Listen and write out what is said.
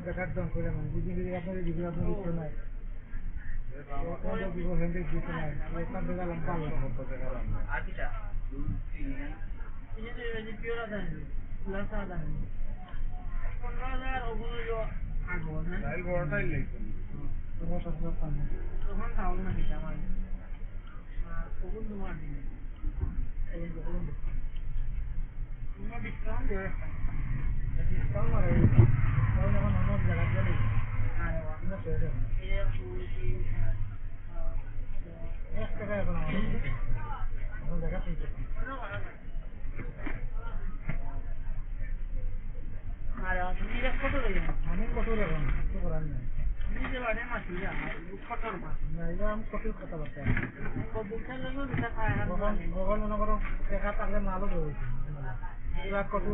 দেখার দাম করে না যদি আপনাদের দিকে আপনার উত্তর নাই দিব হ্যান্ডেল দিতে নাই এখান থেকে লম্বা মতো দেখালাম আচ্ছা এই পিওরা দেন লাসা দেন 15000 ওগুলো আগো না লাইল বড়টাই লাগবে তোমার সাথে পান তখন তাও না দিতে আমার ওগুলো তোমার দিন এই ওগুলো তোমার ডিসকাউন্ট দেয় ডিসকাউন্ট মারে ডিসকাউন্ট আমার নাম জায়গা গেলে আর আমরা পেয়ে এই পুরি এক টাকা এখন আমার জায়গা পেয়ে আর আপনি এটা কত দিলেন আমি কত দিলাম কত করার নেই নিজে বাড়ি মাছি যা কত মাছ না এটা আমি কত কথা বলতে কত দিন লাগলো এটা খায় না ভগবান মনে করো টাকা থাকলে মালও ধরেছি এবার কত